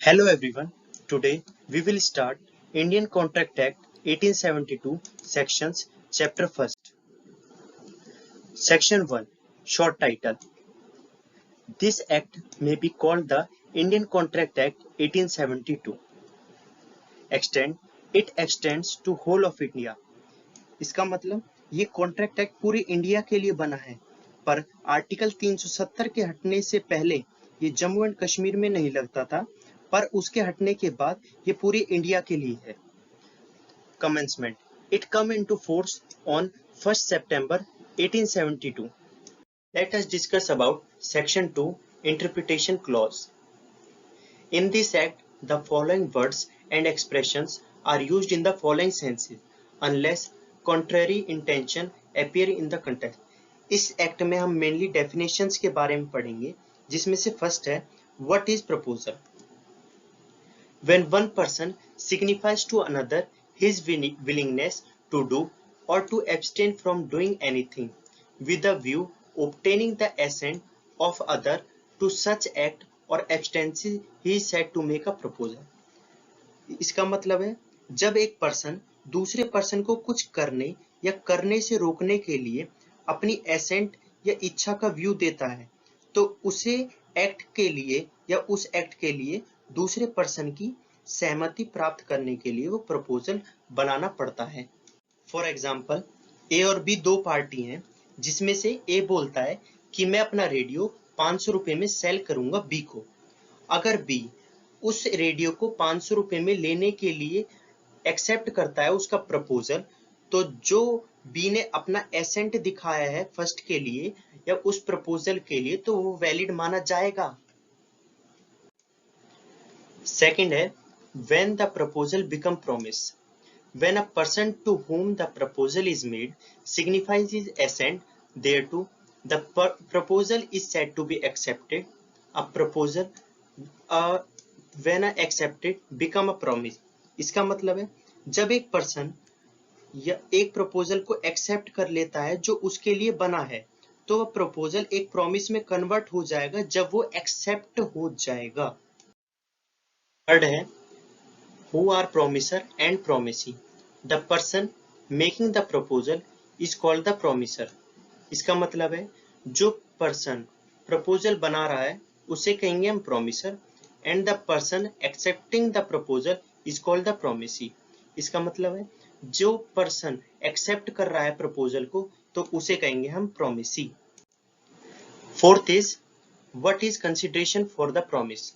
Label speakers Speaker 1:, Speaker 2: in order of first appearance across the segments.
Speaker 1: Hello everyone. Today we will start Indian Contract Act 1872 sections chapter 1st. Section 1 short title. This act may be called the Indian Contract Act 1872. Extend it extends to whole of India. इसका मतलब ये contract act पूरे India के लिए बना है, पर article 370 के हटने से पहले ये जम्मू एंड कश्मीर में नहीं लगता था, पर उसके हटने के बाद ये पूरी इंडिया के लिए है। Commencement. It come into force on 1st September 1872. Let us discuss about Section 2 Interpretation Clause. In this act, the following words and expressions are used in the following senses unless contrary intention appear in the context. इस act में हम mainly definitions के बारे में पढ़ेंगे, जिसमें से first है what is proposal. When one person signifies to another his willingness to do or to abstain from doing anything with a view obtaining the assent of other to such act or abstention, he is said to make a proposal. इसका मतलब है जब एक person दूसरे person को कुछ करने या करने से रोकने के लिए अपनी एसेंट या इच्छा का व्यू देता है, तो उसे एक्ट के लिए या उस एक्ट के लिए दूसरे पर्सन की सहमति प्राप्त करने के लिए वो प्रपोजल बनाना पड़ता है. फॉर एग्जाम्पल, ए और बी दो पार्टी हैं, जिसमें से ए बोलता है कि मैं अपना रेडियो 500 रुपए में सेल करूंगा बी को. अगर बी उस रेडियो को 500 रुपए में लेने के लिए एक्सेप्ट करता है उसका प्रपोजल, तो जो बी ने अपना एसेंट दिखाया है फर्स्ट के लिए या उस प्रपोजल के लिए, तो वो वैलिड माना जाएगा. सेकंड है when the proposal become promise. When a person to whom the proposal is made signifies his assent thereto, the proposal is said to be accepted. A proposal when accepted become a promise. इसका मतलब है जब एक person या एक proposal को accept कर लेता है जो उसके लिए बना है, तो वह प्रपोजल एक प्रॉमिस में कन्वर्ट हो जाएगा जब वो एक्सेप्ट हो जाएगा. थर्ड है who are promiser and promisee. The person making the proposal is called the promiser. इसका मतलब है जो पर्सन प्रपोजल बना रहा है उसे कहेंगे हम promisor, and the person accepting the proposal is called the promisee. इसका मतलब है जो पर्सन एक्सेप्ट कर रहा है प्रपोजल को, तो उसे कहेंगे हम promisee. Fourth is what is consideration for the promise.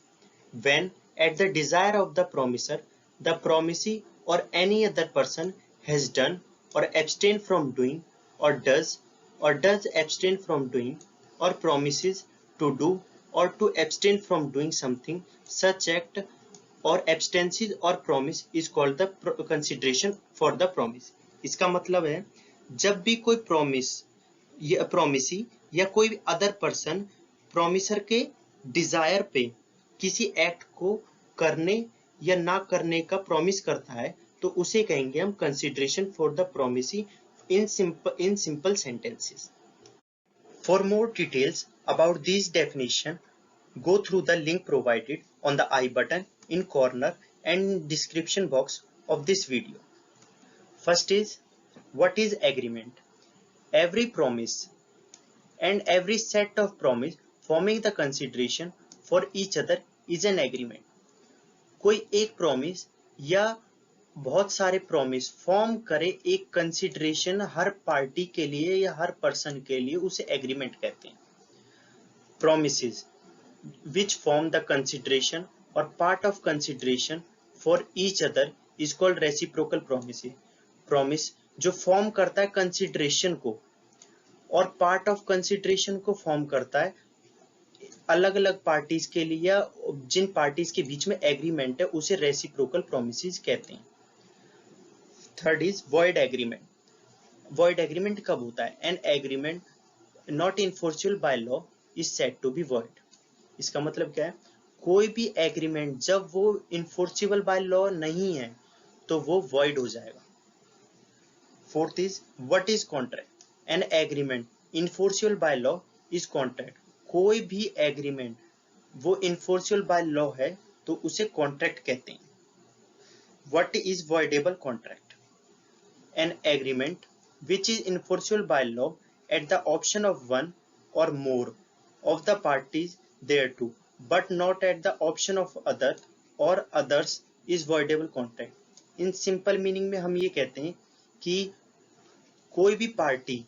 Speaker 1: When at the desire of the promisor the promisee or any other person has done or abstained from doing or does abstain from doing or promises to do or to abstain from doing something, such act or abstention or promise is called the consideration for the promise. इसका मतलब है जब भी कोई promise या promisee या कोई other person promisor के डिजायर पे किसी एक्ट को करने या ना करने का प्रॉमिस करता है, तो उसे कहेंगे हम consideration for the promisee in simple sentences. For more details about these definition, go through the link provided on the I button in corner and description box of this video. First is what is agreement. Every promise and every set of promise forming the consideration for each other is an agreement. कोई एक promise या बहुत सारे promise form करे एक consideration हर party के लिए या हर पर्सन के लिए, उसे एग्रीमेंट कहते हैं. Promises which form the consideration और part of consideration for each other is called reciprocal promise. Promise जो फॉर्म करता है कंसिडरेशन को और पार्ट ऑफ कंसिडरेशन को फॉर्म करता है अलग अलग पार्टीज के लिए या जिन पार्टीज के बीच में एग्रीमेंट है, उसे रेसिप्रोकल प्रोमिसेस कहते हैं. Third is void agreement. Void agreement कब होता है? An agreement not enforceable by law is said to be void. इसका मतलब क्या है? कोई भी एग्रीमेंट जब वो इनफोर्सेबल बाय लॉ नहीं है तो वो वॉइड हो जाएगा. Fourth is what is contract. An agreement enforceable by law is contract. कोई भी एग्रीमेंट वो इनफोर्सेबल बाय लॉ है तो उसे कॉन्ट्रैक्ट कहते हैं। What is voidable contract? An agreement which is enforceable by law at the option of one or more of the parties thereto, but not at the option of other or others is voidable contract. In simple meaning में हम ये कहते हैं कि कोई भी party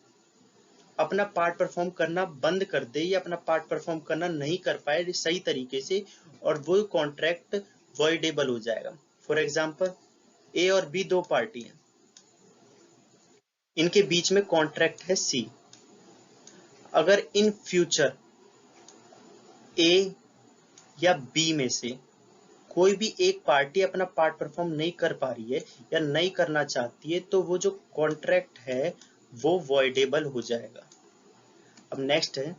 Speaker 1: अपना part perform करना बंद कर दे या अपना पार्ट परफॉर्म करना नहीं कर पाए सही तरीके से, और वो कॉन्ट्रैक्ट वॉइडेबल हो जाएगा। फॉर एग्जाम्पल, ए और बी दो पार्टी हैं, इनके बीच में कॉन्ट्रैक्ट है सी। अगर इन फ्यूचर ए या बी में से कोई भी एक पार्टी अपना पार्ट परफॉर्म नहीं कर पा रही है या नहीं करना चाहती है, तो वो जो कॉन्ट्रैक्ट है वो वॉइडेबल हो जाएगा। अब नेक्स्ट है,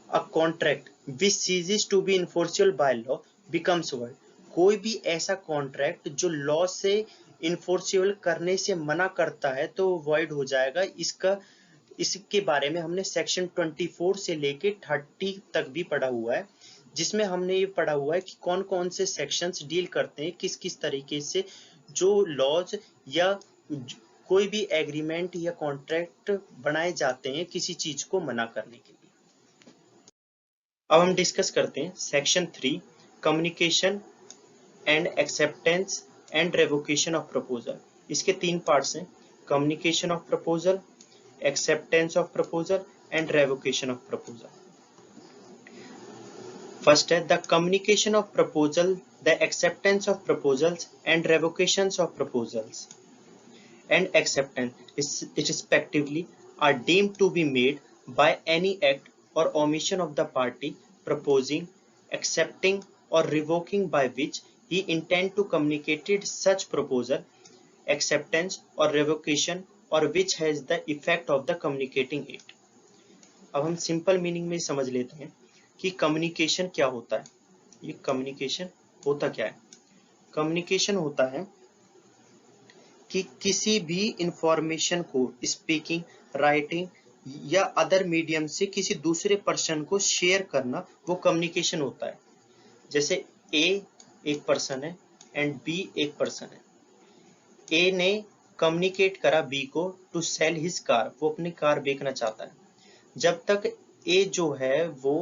Speaker 1: a contract which ceases to be enforceable by law becomes void. कोई भी ऐसा कॉन्ट्रैक्ट जो लॉ से इन्फोर्सेबल करने से मना करता है तो वॉइड हो जाएगा। इसके बारे में हमने सेक्शन 24 से लेके 30 तक भी पढ़ा हुआ है, जिसमें हमने ये पढ़ा हुआ है कि कौन कौन से सेक्शंस डील करते हैं किस किस तरीके से जो लॉज या कोई भी एग्रीमेंट या कॉन्ट्रैक्ट बनाए जाते हैं किसी चीज को मना करने के लिए। अब हम डिस्कस करते हैं section 3, communication and acceptance and revocation of proposal. इसके 3 पार्ट्स हैं, communication of proposal, acceptance of proposal and revocation of proposal. First है the communication of proposal, the acceptance of proposals and revocations of proposals and acceptance respectively are deemed to be made by any act or omission of the party proposing, accepting or revoking by which he intend to communicate such proposal, acceptance or revocation or which has the effect of the communicating it. अब हम simple meaning में समझ लेते हैं कि communication क्या होता है। ये कम्युनिकेशन होता क्या है? कम्युनिकेशन होता है कि किसी भी इंफॉर्मेशन को स्पीकिंग, राइटिंग या अदर मीडियम से किसी दूसरे पर्सन को शेयर करना, वो कम्युनिकेशन होता है। जैसे ए एक पर्सन है एंड बी एक पर्सन है। ए ने कम्युनिकेट करा बी को टू सेल हिज कार, वो अपनी कार बेचना चाहता है। जब तक ए जो है वो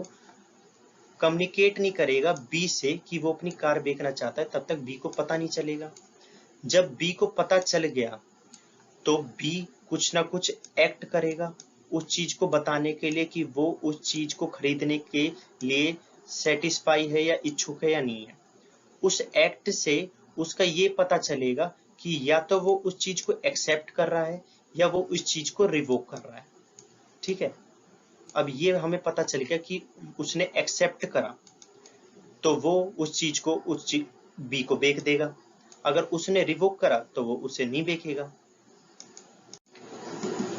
Speaker 1: कम्युनिकेट नहीं करेगा बी से कि वो अपनी कार बेचना चाहता है, तब तक बी को पता नहीं चलेगा। जब बी को पता चल गया तो बी कुछ ना कुछ एक्ट करेगा उस चीज को बताने के लिए कि वो उस चीज को खरीदने के लिए सेटिस्फाई है या इच्छुक है या नहीं है। उस एक्ट से उसका ये पता चलेगा कि या तो वो उस चीज को एक्सेप्ट कर रहा है या वो उस चीज को रिवोक कर रहा है। ठीक है, अब ये हमें पता चल गया कि उसने एक्सेप्ट करा तो वो उस चीज को बी को बेच देगा, अगर उसने रिवोक करा तो वो उसे नहीं बेचेगा।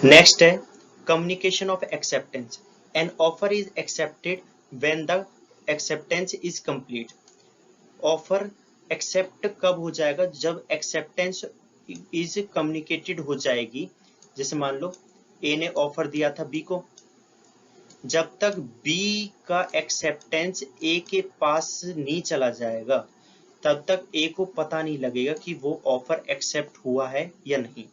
Speaker 1: नेक्स्ट है communication of acceptance. An offer is accepted when the acceptance is complete. Offer accept कब हो जाएगा? जब एक्सेप्टेंस इज कम्युनिकेटेड हो जाएगी। जैसे मान लो ए ने ऑफर दिया था बी को, जब तक बी का एक्सेप्टेंस ए के पास नहीं चला जाएगा तब तक ए को पता नहीं लगेगा कि वो ऑफर एक्सेप्ट हुआ है या नहीं।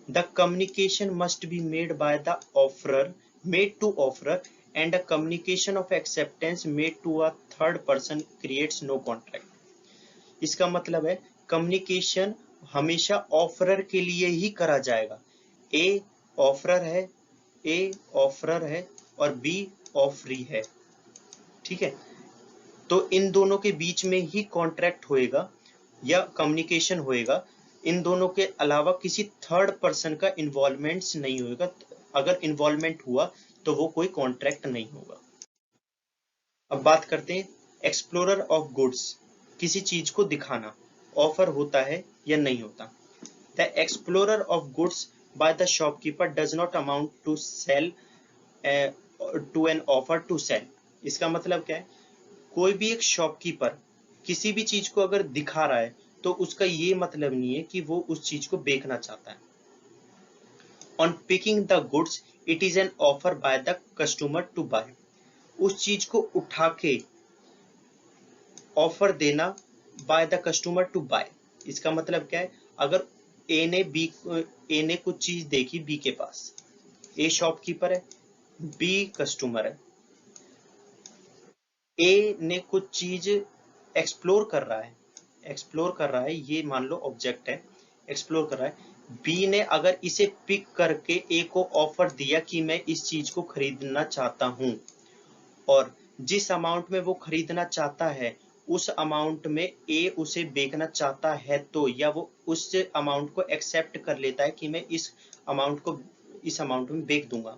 Speaker 1: The communication must be made by the offeror made to offeror and the communication of acceptance made to a third person creates no contract. इसका मतलब है कम्युनिकेशन हमेशा ऑफरर के लिए ही करा जाएगा। ए ऑफरर है और बी ऑफरी है। ठीक है, तो इन दोनों के बीच में ही कॉन्ट्रैक्ट होएगा या कम्युनिकेशन होएगा। इन दोनों के अलावा किसी थर्ड पर्सन का इन्वॉल्वमेंट नहीं होएगा। अगर इन्वॉल्वमेंट हुआ तो वो कोई कॉन्ट्रैक्ट नहीं होगा। अब बात करते हैं एक्सप्लोरर ऑफ गुड्स। किसी चीज को दिखाना ऑफर होता है या नहीं होता। The explorer of goods by the shopkeeper does not amount to sell to an offer to sell. इसका मतलब क्या है? कोई भी एक शॉपकीपर किसी भी चीज को अगर दिखा रहा है तो उसका ये मतलब नहीं है कि वो उस चीज को बेचना चाहता है। On picking the goods it is an offer by the customer to buy. उस चीज को उठा के ऑफर देना by the customer to buy. इसका मतलब क्या है, अगर ए ने कुछ चीज देखी बी के पास, ए शॉपकीपर है, बी कस्टमर है, ए ने कुछ चीज एक्सप्लोर कर रहा है, ये मान लो ऑब्जेक्ट है, एक्सप्लोर कर रहा है, बी ने अगर इसे पिक करके ए को ऑफर दिया कि मैं इस चीज को खरीदना चाहता हूं, और जिस अमाउंट में वो खरीदना चाहता है उस अमाउंट में ए उसे बेचना चाहता है, तो या वो उस अमाउंट को एक्सेप्ट कर लेता है कि मैं इस अमाउंट में बेच दूंगा,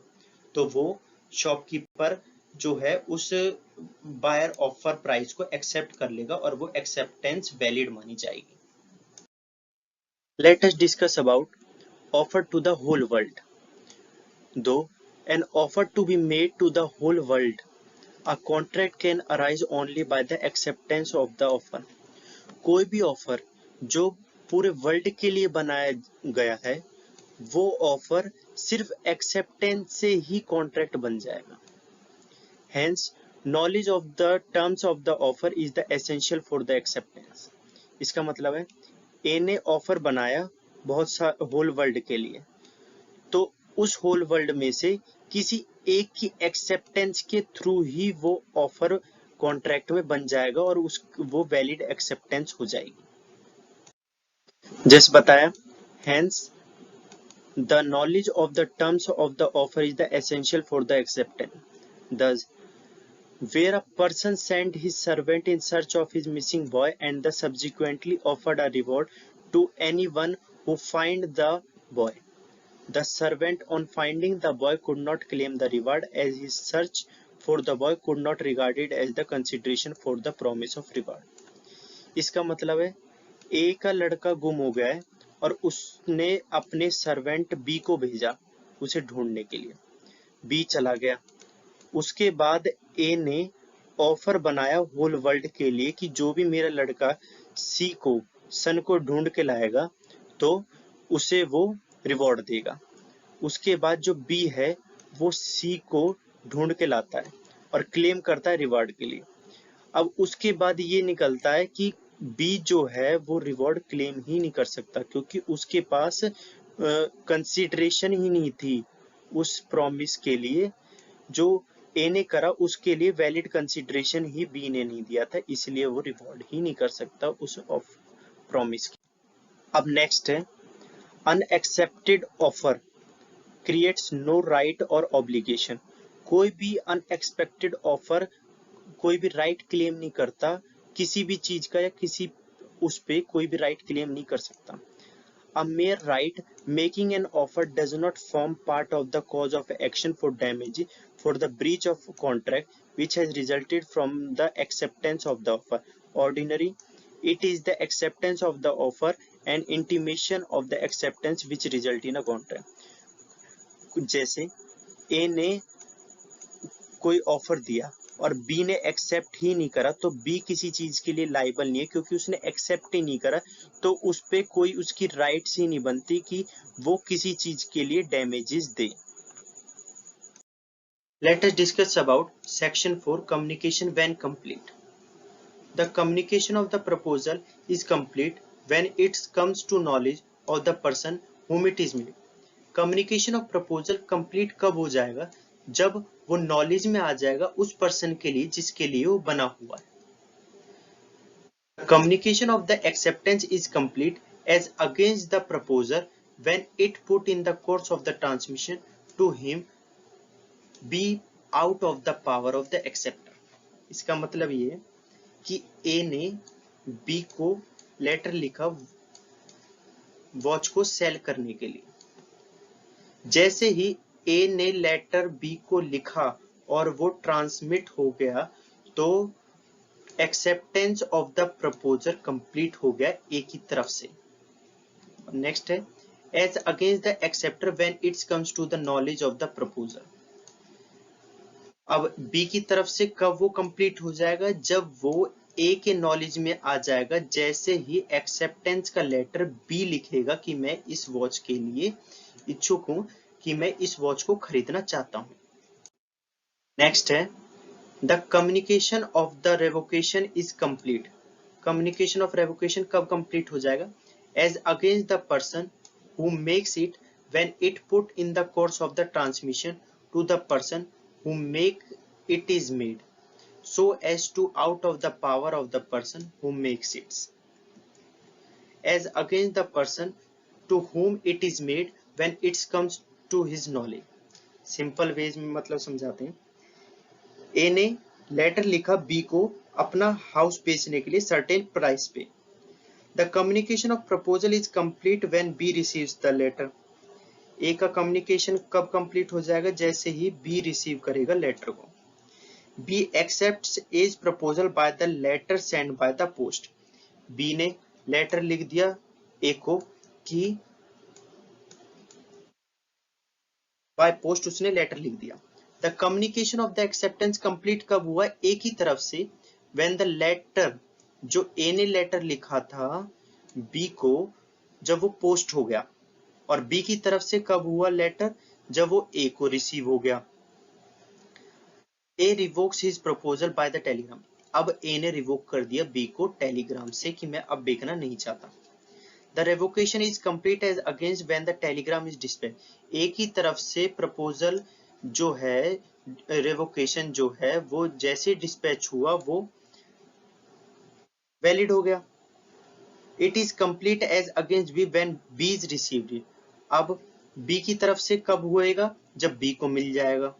Speaker 1: तो वो शॉपकीपर जो है उस बायर ऑफर प्राइस को एक्सेप्ट कर लेगा और वो एक्सेप्टेंस वैलिड मानी जाएगी। Let us discuss about offer to the whole world. Though an offer to be made to the whole world, a contract can arise only by the acceptance of the offer। कोई भी offer जो पूरे world के लिए बनाया गया है, वो ऑफर सिर्फ एक्सेप्टेंस से ही कॉन्ट्रैक्ट बन जाएगा। Hence, knowledge of the terms of the offer is the essential for the acceptance। इसका मतलब है, ए ने ऑफर बनाया बहुत होल वर्ल्ड के लिए, तो उस होल वर्ल्ड में से किसी एक की एक्सेप्टेंस के थ्रू ही वो ऑफर कॉन्ट्रैक्ट में बन जाएगा और वो वैलिड एक्सेप्टेंस हो जाएगी। जैसे बताया, hence the knowledge of the terms of the offer is the essential for the acceptance। Thus, where a person sent his servant in search of his missing boy and the subsequently offered a reward to anyone who find the boy, the servant on finding the boy could not claim the reward, as his search for the boy could not regard it as the consideration for the promise of reward। इसका मतलब है, ए का लड़का गुम हो गया है और उसने अपने सर्वेंट बी को भेजा उसे ढूंढने के लिए। बी चला गया, उसके बाद ए ने ऑफर बनाया होल वर्ल्ड के लिए कि जो भी मेरा लड़का सन को ढूंढ के लाएगा तो उसे वो रिवॉर्ड देगा। उसके बाद जो बी है वो सी को ढूंढ के लाता है और क्लेम करता है रिवॉर्ड के लिए। अब उसके बाद ये निकलता है कि बी जो है वो रिवॉर्ड क्लेम ही नहीं कर सकता, क्योंकि उसके पास कंसीडरेशन ही नहीं थी उस प्रॉमिस के लिए जो ए ने करा, उसके लिए वैलिड कंसीडरेशन ही बी ने नहीं दिया था, इसलिए वो रिवॉर्ड ही नहीं कर सकता उस प्रॉमिस की। अब नेक्स्ट है, unaccepted offer creates no right और ऑब्लिगेशन। कोई भी अनएक्सपेक्टेड ऑफर कोई भी राइट क्लेम नहीं करता किसी भी चीज का, या किसी उस पे कोई भी राइट क्लेम नहीं कर सकता। A mere right making an offer does not form part of the cause of action for damage for the breach of contract which has resulted from the acceptance of the offer. Ordinarily, it is the acceptance of the offer and intimation of the acceptance which result in a contract। जैसे ए ने कोई offer दिया और B ने accept ही नहीं करा, तो B किसी चीज के लिए लाइबल नहीं है, क्योंकि उसने एक्सेप्ट ही नहीं करा, तो उस पे कोई उसकी राइट्स ही नहीं बनती कि वो किसी चीज के लिए डैमेजेस दे। Let us discuss about section 4, communication when complete. The communication of the proposal is complete when it comes to knowledge of the person whom it is made। Communication of proposal complete कब हो जाएगा, जब वो knowledge में आ जाएगा उस person के लिए जिसके लिए वो बना हुआ है। Communication of the acceptance is complete as against the proposer when it put in the course of the transmission to him be out of the power of the acceptor. इसका मतलब ये है कि ए ने बी को लेटर लिखा watch को cell करने के लिए। जैसे ही ए ने लेटर बी को लिखा और वो ट्रांसमिट हो गया, तो acceptance of the proposal complete हो गया ए की तरफ से। नेक्स्ट है, as against the acceptor when its comes to the knowledge of the proposal. अब बी की तरफ से कब वो कंप्लीट हो जाएगा, जब वो ए के नॉलेज में आ जाएगा, जैसे ही एक्सेप्टेंस का लेटर बी लिखेगा कि मैं इस वॉच के लिए इच्छुक हूं, कि मैं इस वॉच को खरीदना चाहता हूं। नेक्स्ट है, the communication of the revocation is complete. Communication of revocation कब कंप्लीट हो जाएगा? As against the person who makes it when it put in the course of the transmission to the person who make it is made, so as to out of the power of the person who makes it, as against the person to whom it is made when it comes to his knowledge। Simple ways में मतलब समझाते हैं। ए ने letter लिखा B को अपना house बेचने के लिए सर्टेन प्राइस पे। The communication of proposal is complete when B receives the letter. A का कम्युनिकेशन कब कंप्लीट हो जाएगा? जैसे ही बी रिसीव करेगा लेटर को। B accepts as proposal by the letter send by the post. B ने लेटर लिख दिया ए को कि बाय पोस्ट उसने लेटर लिख दिया। The communication of the acceptance complete कब हुआ? ए की तरफ से व्हेन द लेटर, जो ए ने लेटर लिखा था बी को, जब वो पोस्ट हो गया। और बी की तरफ से कब हुआ लेटर? जब वो ए को रिसीव हो गया। A revokes his proposal by the telegram. अब ए ने रिवोक कर दिया बी को टेलीग्राम से कि मैं अब बेचना नहीं चाहता। The revocation is complete as against when the telegram is dispatched। ए की तरफ से प्रपोजल जो है, रेवोकेशन जो है, वो जैसे डिस्पैच हुआ वो वैलिड हो गया। It is complete as against B when B is received it। अब B की तरफ से कब होएगा? जब B को मिल जाएगा।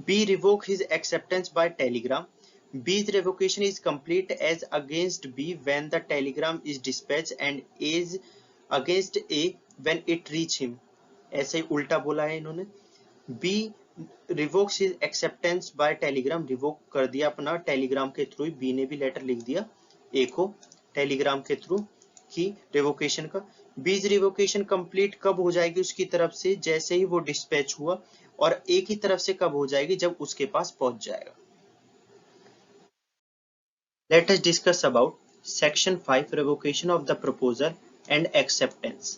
Speaker 1: B revoke his acceptance by telegram। B's revocation is complete as against B when the telegram is dispatched and is against A when it reach him। ऐसे ही उल्टा बोला है इन्होंने। B revokes his acceptance by telegram। Revoke कर दिया अपना Telegram के through. B ने भी लेटर लिख दिया A को टेलीग्राम के थ्रू कि रिवोकेशन का। B's रिवोकेशन कंप्लीट कब हो जाएगी उसकी तरफ से? जैसे ही वो डिस्पैच हुआ। और A की तरफ से कब हो जाएगी? जब उसके पास पहुंच जाएगा। Let us discuss about Section 5 Revocation of the Proposal and Acceptance।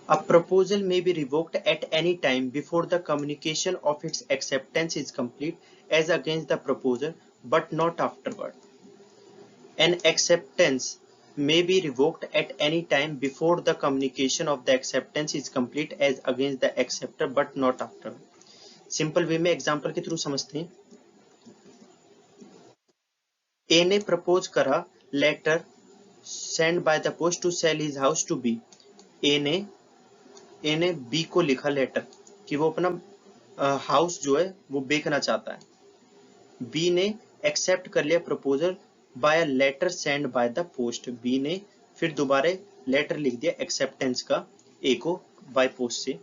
Speaker 1: A proposal may be revoked at any time before the communication of its acceptance is complete as against the proposer, but not afterward। An acceptance may be revoked at any time before the communication of the acceptance is complete as against the acceptor, but not afterward। Simple way में example के through समझते हैं। ए ने propose करा letter send by the post to sell his house to B. A ने B को लिखा letter कि वो अपना हाउस जो है वो बेचना चाहता है। बी ने एक्सेप्ट कर लिया proposal by letter send by the post. B ने फिर दोबारा लेटर लिख दिया एक्सेप्टेंस का ए को बाय पोस्ट से।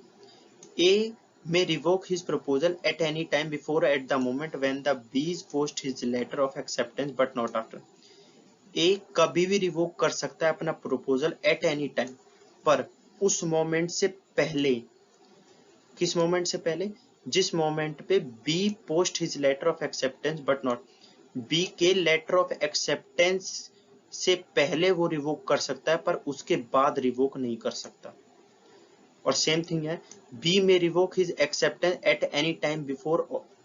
Speaker 1: ए may revoke his proposal at any time before at the moment when the B's post his letter of acceptance but not after। A कभी भी रिवोक कर सकता है अपना प्रपोजल at any time, पर उस मोमेंट से पहले। किस मोमेंट से पहले? जिस मोमेंट पे B post his letter of acceptance but not। B के लेटर ऑफ एक्सेप्टेंस से पहले वो रिवोक कर सकता है, पर उसके बाद रिवोक नहीं कर सकता। और सेम थिंग है, B may revoke his acceptance at any time before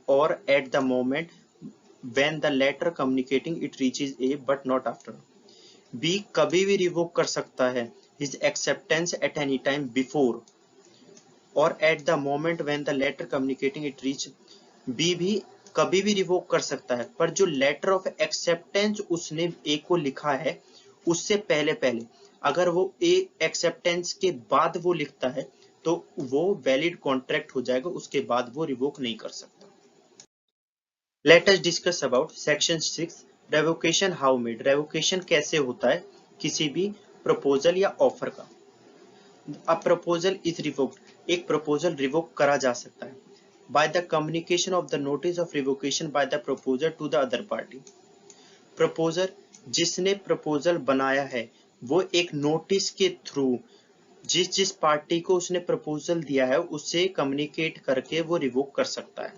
Speaker 1: or at the moment when the letter communicating it reaches A but not after। B कभी भी रिवोक कर सकता है his acceptance at any time before or at the moment when the letter communicating it reach। B भी कभी भी revoke कर सकता है, पर जो लेटर ऑफ एक्सेप्टेंस उसने A को लिखा है उससे पहले पहले, अगर वो ए एक्सेप्टेंस के बाद वो लिखता है तो वो वैलिड कॉन्ट्रैक्ट हो जाएगा, उसके बाद वो रिवोक नहीं कर सकता। Let us discuss about section 6 revocation how made. Revocation कैसे होता है किसी भी प्रपोजल या ऑफर का। A proposal is revoked. एक प्रपोजल रिवोक करा जा सकता है by the communication of the notice of revocation by the proposer to the other party. Proposer जिसने प्रपोजल बनाया है वो एक नोटिस के थ्रू जिस पार्टी को उसने प्रपोजल दिया है उससे कम्युनिकेट करके वो रिवोक कर सकता है।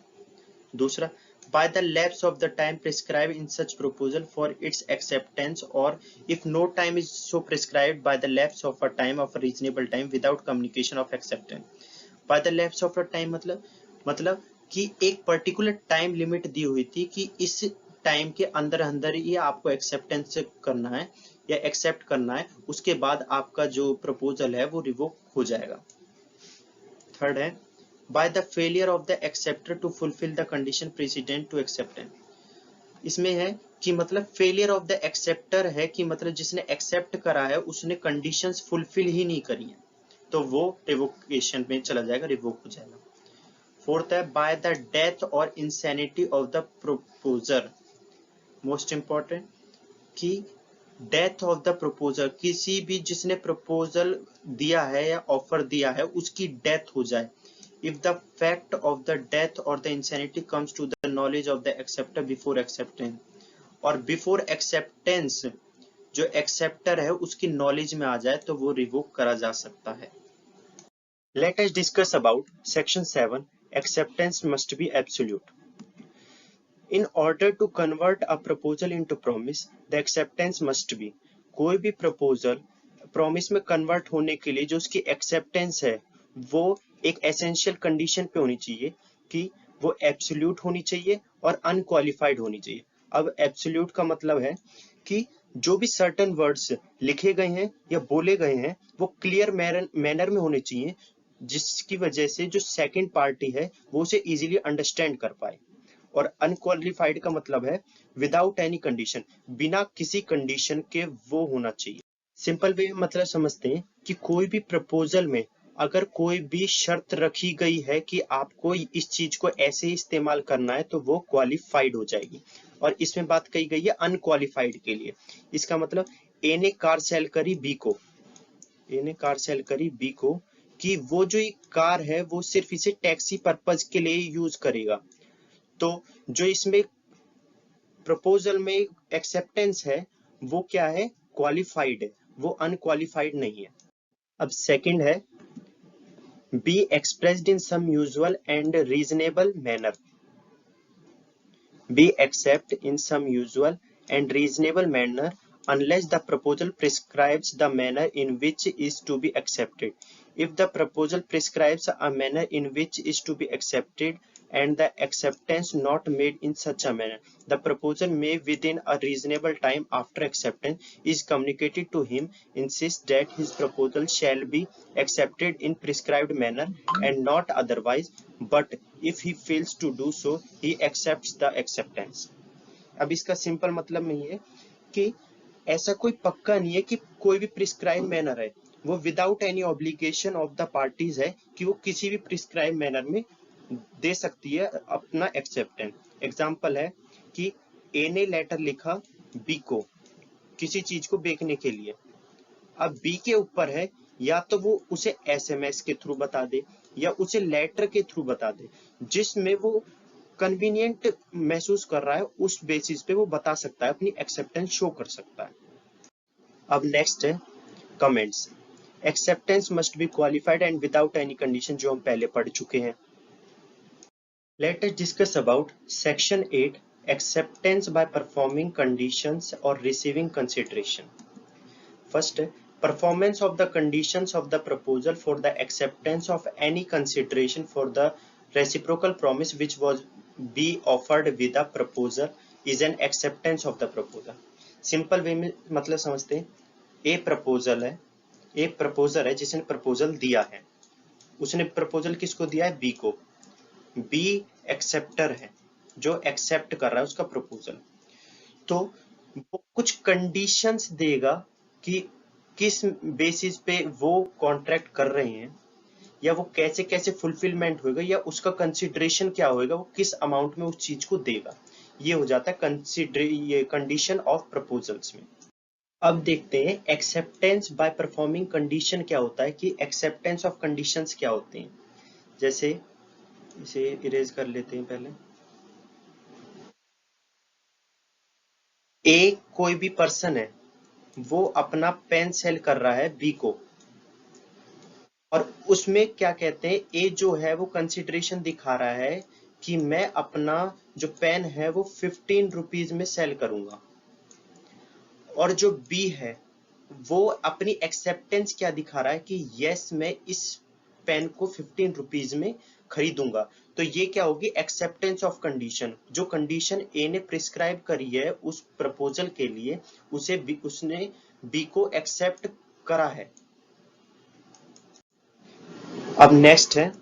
Speaker 1: दूसरा, by the lapse of the time prescribed in such proposal for its acceptance or if no time is so prescribed by the lapse of a time of a reasonable time without communication of acceptance। by the lapse of a time मतलब कि एक particular time limit दी हुई थी कि इस time के अंदर अंदर ही आपको एक्सेप्टेंस करना है या एक्सेप्ट करना है, उसके बाद आपका जो प्रपोजल है वो रिवोक हो जाएगा। थर्ड है by the failure of the acceptor to fulfil the condition precedent to acceptance. इसमें है कि मतलब फेलियर ऑफ द एक्सेप्टर है कि मतलब जिसने एक्सेप्ट करा है उसने कंडीशंस फुलफिल ही नहीं करी है, तो वो रिवोकेशन में चला जाएगा, रिवोक हो जाएगा। फोर्थ है बाय द डेथ और insanity of the proposer. Most important कि डेथ ऑफ द प्रपोजर, किसी भी जिसने प्रपोजल दिया है या ऑफर दिया है उसकी डेथ हो जाए। If the fact of the death or the insanity comes to the knowledge of the acceptor before acceptance, और before acceptance जो acceptor है उसकी knowledge में आ जाए तो वो revoke करा जा सकता है। Let us discuss about section 7. Acceptance must be absolute. In order to convert a proposal into promise, the acceptance must be. कोई भी proposal promise में convert होने के लिए जो उसकी acceptance है वो एक एसेंशियल कंडीशन पे होनी चाहिए कि वो एब्सोल्यूट होनी चाहिए और अनक्वालिफाइड होनी चाहिए। अब एब्सोल्यूट का मतलब है कि जो भी सर्टेन वर्ड्स लिखे गए हैं या बोले गए हैं वो क्लियर मैनर में होने चाहिए, जिसकी वजह से जो सेकंड पार्टी है वो उसे इजीली अंडरस्टैंड कर पाए। और अनक्वालिफाइड का मतलब है विदाउट एनी कंडीशन, बिना किसी कंडीशन के वो होना चाहिए। सिंपल वे में मतलब समझते हैं कि कोई भी प्रपोजल में अगर कोई भी शर्त रखी गई है कि आपको इस चीज को ऐसे ही इस्तेमाल करना है तो वो क्वालिफाइड हो जाएगी। और इसमें बात कही गई है अनक्वालिफाइड के लिए। इसका मतलब ए ने कार सेल करी बी को, ए ने कार सेल करी बी को कि वो जो एक कार है वो सिर्फ इसे टैक्सी पर्पज के लिए यूज करेगा, तो जो इसमें प्रपोजल में एक्सेप्टेंस है वो क्या है, क्वालिफाइड है, वो अनक्वालिफाइड नहीं है। अब सेकंड है be expressed in some usual and reasonable manner. Be accepted in some usual and reasonable manner unless the proposal prescribes the manner in which is to be accepted. If the proposal prescribes a manner in which is to be accepted and the acceptance not made in such a manner, the proposal may within a reasonable time after acceptance is communicated to him, insist that his proposal shall be accepted in prescribed manner and not otherwise, but if he fails to do so, he accepts the acceptance. अब इसका simple मतलब में ये कि ऐसा कोई पक्का नहीं है कि कोई भी प्रिस्क्राइब मैनर है वो without any obligation of the parties है कि वो किसी भी प्रिस्क्राइब मैनर में दे सकती है अपना एक्सेप्टेंस। एग्जाम्पल है कि ए ने लेटर लिखा बी को किसी चीज को बेचने के लिए। अब बी के ऊपर है या तो वो उसे एसएमएस के थ्रू बता दे या उसे लेटर के थ्रू बता दे, जिसमें वो कन्वीनियंट महसूस कर रहा है उस बेसिस पे वो बता सकता है, अपनी एक्सेप्टेंस शो कर सकता है। अब नेक्स्ट है comments. Acceptance must be qualified and without any condition, जो हम पहले पढ़ चुके हैं। Let us discuss about section 8 acceptance by performing conditions और receiving consideration. First, performance of the conditions of the proposal for the acceptance of any consideration for the reciprocal promise which was be offered with the proposal is an acceptance of the proposal. Simple way में मतलब समझते हैं, ए proposal है, एक proposer है जिसने proposal दिया है, उसने प्रपोजल किसको दिया है, बी को। बी एक्सेप्टर है जो एक्सेप्ट कर रहा है उसका प्रपोजल, तो वो कुछ कंडीशंस देगा कि किस बेसिस पे वो कॉन्ट्रैक्ट कर रहे हैं या वो कैसे कैसे फुलफिलमेंट होगा या उसका कंसिडरेशन क्या होगा, वो किस अमाउंट में उस चीज को देगा। ये हो जाता है ये कंडीशन ऑफ प्रपोजल्स में। अब देखते हैं एक्सेप्टेंस बाय परफॉर्मिंग कंडीशन क्या होता है, कि एक्सेप्टेंस ऑफ कंडीशंस क्या होते हैं। जैसे इसे इरेज कर लेते हैं पहले। ए कोई भी पर्सन है, वो अपना पेन सेल कर रहा है बी को, और उसमें क्या कहते हैं, ए जो है वो कंसिडरेशन दिखा रहा है कि मैं अपना जो पेन है वो 15 रुपीज में सेल करूंगा, और जो बी है वो अपनी एक्सेप्टेंस क्या दिखा रहा है कि यस मैं इस पेन को 15 रुपीज में खरीदूंगा, तो ये क्या होगी, एक्सेप्टेंस ऑफ कंडीशन। जो कंडीशन ए ने प्रिस्क्राइब करी है उस प्रपोजल के लिए, उसने बी को एक्सेप्ट करा है। अब नेक्स्ट है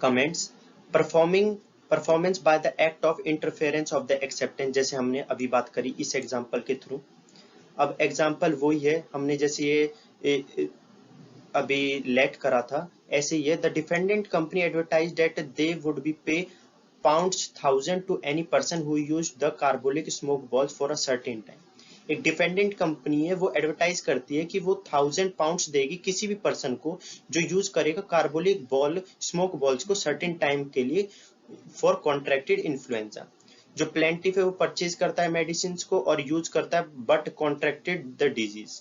Speaker 1: comments. Performance by the act of interference of the acceptance, जैसे हमने अभी बात करी इस एग्जांपल के थ्रू। अब एग्जांपल वही है, हमने जैसे ये अभी लेट करा था, ऐसे ही है। The defendant company advertise that they would be pay £1000 to any person who use the carbolic smoke balls for a certain time. एक डिफेंडेंट कंपनी है, वो एडवर्टाइज करती है कि वो £1000 देगी किसी भी पर्सन को जो यूज करेगा कार्बोलिक बॉल स्मोक बॉल्स को सर्टेन टाइम के लिए फॉर कॉन्ट्रैक्टेड इन्फ्लुएंजा। जो प्लेंटिफ है वो परचेज करता है मेडिसिन को और यूज करता है but contracted the disease.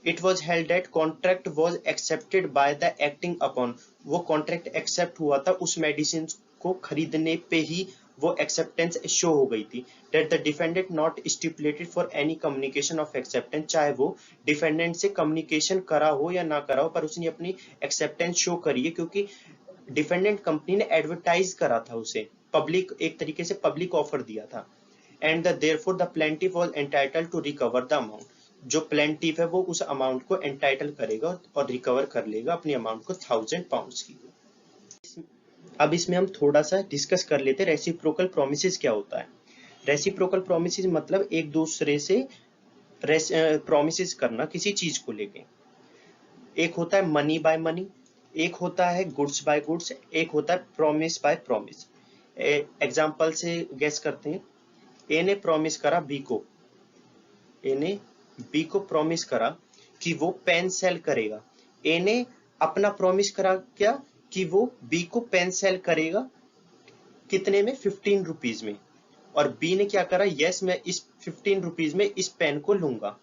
Speaker 1: It was held that contract was accepted by the acting upon, वो कॉन्ट्रैक्ट एक्सेप्ट हुआ था, उस मेडिसिन को खरीदने पे ही वो एक्सेप्टेंस शो हो गई थी। That the defendant not stipulated for any communication of acceptance, चाहे वो डिफेंडेंट से कम्युनिकेशन करा हो या ना करा हो, पर उसने अपनी एक्सेप्टेंस शो करी है क्योंकि डिफेंडेंट कंपनी ने एडवर्टाइज करा था उसे, पब्लिक एक तरीके से पब्लिक ऑफर दिया था। And the therefore the plaintiff was entitled to recover the amount, जो प्लेंटिफ है वो उस अमाउंट को एंटाइटल करेगा और रिकवर कर लेगा अपनी अमाउंट को £1000 की। अब इसमें हम थोड़ा सा डिस्कस कर लेते हैं रेसिप्रोकल प्रोमिसेस क्या होता है। रेसिप्रोकल प्रोमिसेस मतलब एक दूसरे से प्रोमिसेस करना किसी चीज को लेके। एक होता है मनी बाय मनी, एक होता है गुड्स बाय गुड्स, एक होता है प्रॉमिस बाय प्रॉमिस। एग्जांपल से गेस करते हैं। ए ने प्रॉमिस करा बी को, ए ने बी को प्रॉमिस करा कि वो पेन सेल करेगा। ए ने अपना प्रॉमिस करा क्या, कि वो बी को पेन सेल करेगा कितने में, 15 रुपीज में। और बी ने क्या करा, यस मैं इस 15 रुपीज में इस पेन को लूंगा।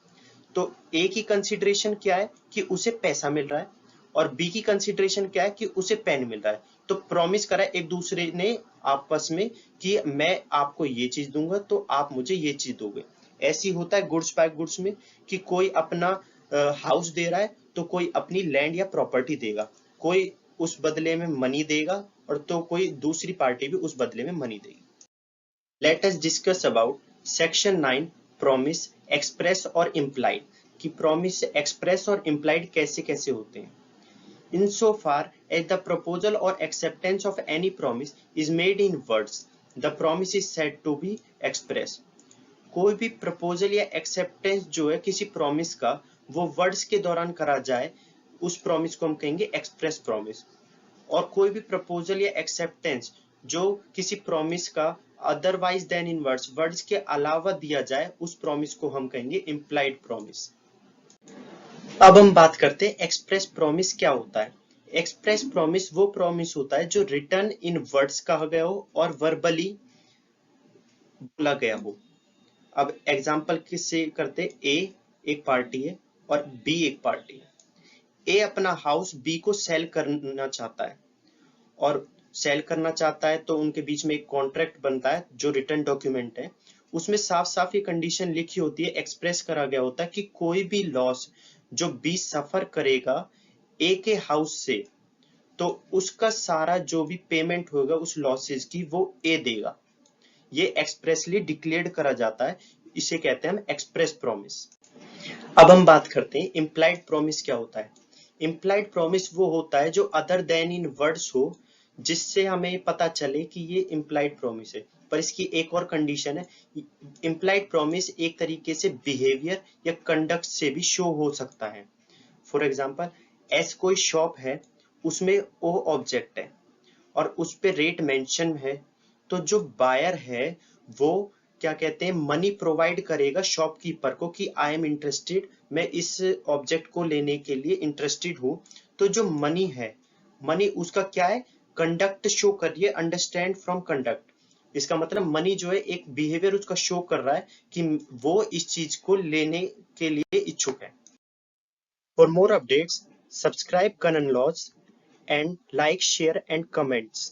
Speaker 1: तो ए की कंसिडरेशन क्या है कि उसे पैसा मिल रहा है, और बी की कंसिडरेशन क्या है कि उसे पेन मिल रहा है। तो प्रॉमिस करा एक दूसरे ने आपस में कि मैं आपको ये चीज दूंगा तो आप मुझे ये चीज दोगे। ऐसी होता है गुड्स बाय गुड्स में कि कोई अपना हाउस दे रहा है तो कोई अपनी लैंड या प्रॉपर्टी देगा, कोई उस बदले में मनी देगा, और तो कोई दूसरी पार्टी भी उस बदले में मनी देगी। Late us discuss about section 9 promise express और इम्प्लाइड, कि प्रॉमिस एक्सप्रेस और इम्प्लाइड कैसे कैसे होते हैं। Insofar as the proposal or acceptance of any promise is made in words, the promise is said to be express. कोई भी proposal या एक्सेप्टेंस जो है किसी प्रॉमिस का, वो वर्ड्स के दौरान करा जाए, उस प्रॉमिस को हम कहेंगे एक्सप्रेस प्रॉमिस। और कोई भी प्रपोजल या एक्सेप्टेंस जो किसी प्रॉमिस का otherwise then in words, words के अलावा दिया जाए, उस प्रॉमिस को हम कहेंगे इम्प्लाइड प्रॉमिस। अब हम बात करते हैं एक्सप्रेस प्रॉमिस क्या होता है। एक्सप्रेस प्रॉमिस वो प्रॉमिस होता है जो रिटर्न इन वर्ड्स कहा गया हो और वर्बली बोला गया हो। अब एग्जांपल किससे करते, ए एक पार्टी है और बी एक पार्टी है। ए अपना हाउस बी को सेल करना चाहता है, और सेल करना चाहता है तो उनके बीच में एक कॉन्ट्रैक्ट बनता है जो रिटर्न डॉक्यूमेंट है। उसमें साफ साफ ये कंडीशन लिखी होती है, एक्सप्रेस करा गया होता है कि कोई भी लॉस जो बी सफर करेगा ए के हाउस से, तो उसका सारा जो भी पेमेंट होगा उस लॉसेस की वो ए देगा। ये एक्सप्रेसली डिक्लेयर्ड करा जाता है, इसे कहते हैं हम एक्सप्रेस प्रॉमिस। अब हम बात करते हैं इम्प्लाइड प्रॉमिस क्या होता है। इम्प्लाइड प्रॉमिस वो होता है जो अदर देन इन वर्ड्स हो, जिससे हमें पता चले कि ये इम्प्लाइड प्रॉमिस है, पर इसकी एक और कंडीशन है। इम्प्लाइड प्रॉमिस एक तरीके से बिहेवियर या कंडक्ट से भी शो हो सकता है। फॉर एग्जांपल, एस कोई शॉप है, उसमें ओ ऑब्जेक्ट है और उस पे रेट मेंशन है, तो जो बायर है वो क्या कहते हैं, मनी प्रोवाइड करेगा शॉपकीपर को कि आई एम इंटरेस्टेड, मैं इस ऑब्जेक्ट को लेने के लिए इंटरेस्टेड हूं। तो जो मनी है, मनी उसका क्या है, कंडक्ट शो कर रही है, अंडरस्टैंड फ्रॉम कंडक्ट। इसका मतलब मनी जो है एक बिहेवियर उसका शो कर रहा है कि वो इस चीज को लेने के लिए इच्छुक है। For more updates subscribe Kanan laws and like, share and comments.